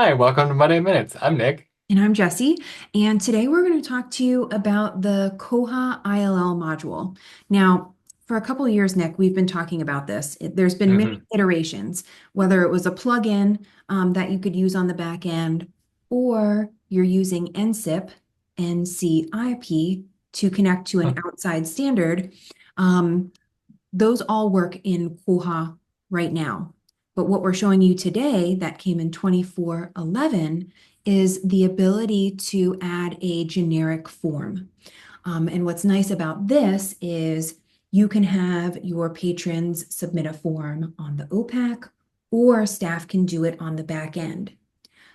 Hi, welcome to Monday Minutes. I'm Nick. And I'm Jessie, and today we're going to talk to you about the Koha ILL module. Now, for a couple of years, Nick, we've been talking about this. There's been many hmm iterations, whether it was a plugin that you could use on the back end, or you're using NCIP to connect to an outside standard. Um, those all work in Koha right now. But what we're showing you today that came in 2411 is the ability to add a generic form. And what's nice about this is you can have your patrons submit a form on the OPAC, or staff can do it on the back end.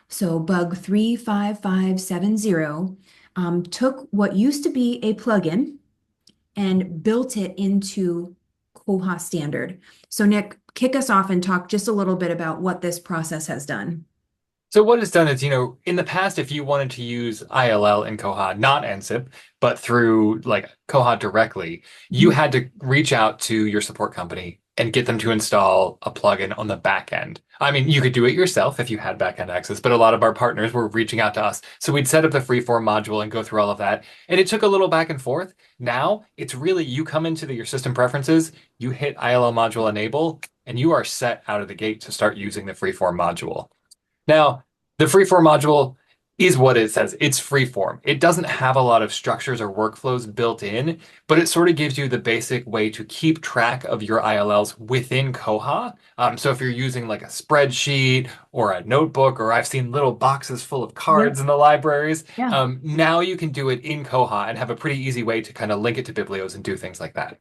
So bug 35570 took what used to be a plugin and built it into Koha standard. So Nick, kick us off and talk just a little bit about what this process has done. So what it's done is, in the past, if you wanted to use ILL in Koha, not NSIP, but through like Koha directly, you Mhm. had to reach out to your support company and get them to install a plugin on the back end. I mean, you could do it yourself if you had backend access, but a lot of our partners were reaching out to us. So we'd set up the freeform module and go through all of that. And it took a little back and forth. Now it's really you come into your system preferences, you hit ILL module enable, and you are set out of the gate to start using the freeform module. Now, the freeform module is what it says. It's freeform. It doesn't have a lot of structures or workflows built in, but it sort of gives you the basic way to keep track of your ILLs within Koha. So if you're using like a spreadsheet or a notebook, or I've seen little boxes full of cards Yep. in the libraries, Yeah. now you can do it in Koha and have a pretty easy way to kind of link it to Biblios and do things like that.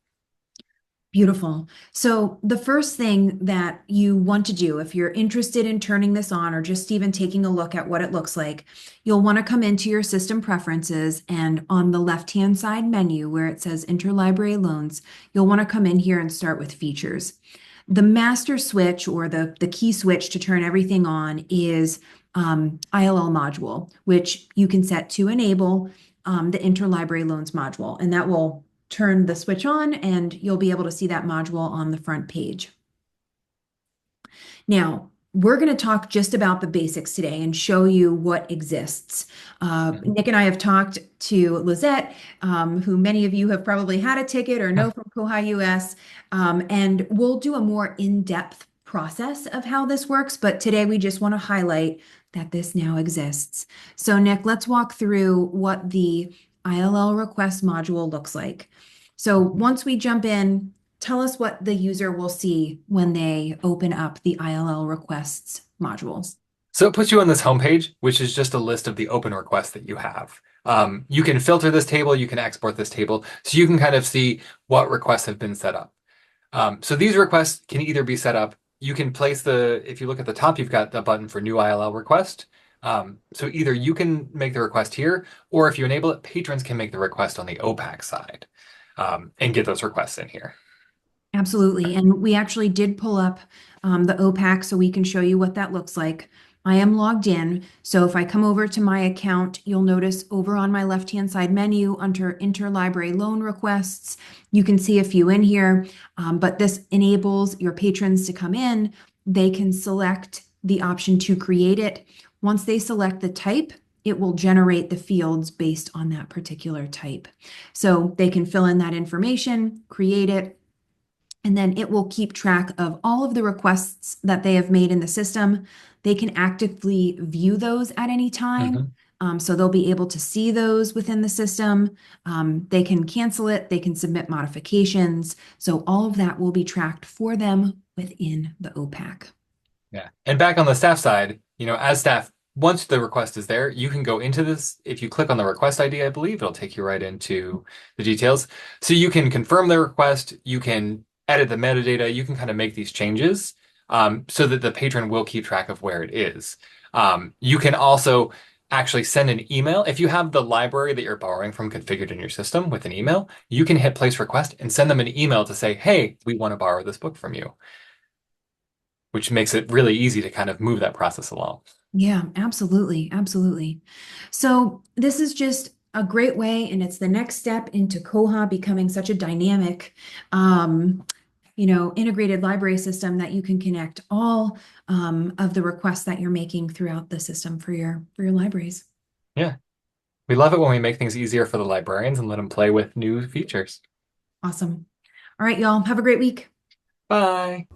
Beautiful. So the first thing that you want to do, if you're interested in turning this on or just even taking a look at what it looks like, you'll want to come into your system preferences, and on the left-hand side menu where it says Interlibrary Loans, you'll want to come in here and start with features. The master switch, or the key switch to turn everything on, is ILL module, which you can set to enable the interlibrary loans module, and that will turn the switch on and you'll be able to see that module on the front page. Now, we're going to talk just about the basics today and show you what exists. Mhm. Nick and I have talked to Lizette, who many of you have probably had a ticket or know from Koha US, and we'll do a more in-depth process of how this works. But today we just want to highlight that this now exists. So Nick, let's walk through what the ILL request module looks like. So once we jump in, tell us what the user will see when they open up the ILL requests modules. So it puts you on this homepage, which is just a list of the open requests that you have. You can filter this table, you can export this table, so you can kind of see what requests have been set up. So these requests can either be set up, you can place if you look at the top, you've got the button for new ILL request. So either you can make the request here, or if you enable it, patrons can make the request on the OPAC side and get those requests in here. Absolutely. And we actually did pull up the OPAC so we can show you what that looks like. I am logged in. So if I come over to my account, you'll notice over on my left-hand side menu under interlibrary loan requests, you can see a few in here, but this enables your patrons to come in. They can select the option to create it. Once they select the type, it will generate the fields based on that particular type. So they can fill in that information, create it, and then it will keep track of all of the requests that they have made in the system. They can actively view those at any time. Mhm. So they'll be able to see those within the system. They can cancel it, they can submit modifications. So all of that will be tracked for them within the OPAC. Yeah. And back on the staff side, as staff, once the request is there, you can go into this. If you click on the request ID, I believe it'll take you right into the details. So you can confirm the request, you can edit the metadata, you can kind of make these changes so that the patron will keep track of where it is. You can also actually send an email. If you have the library that you're borrowing from configured in your system with an email, you can hit place request and send them an email to say, hey, we want to borrow this book from you, which makes it really easy to kind of move that process along. Yeah, absolutely. Absolutely. So this is just a great way, and it's the next step into Koha becoming such a dynamic um, integrated library system that you can connect all of the requests that you're making throughout the system for your libraries. Yeah. We love it when we make things easier for the librarians and let them play with new features. Awesome. All right, y'all. Have a great week. Bye.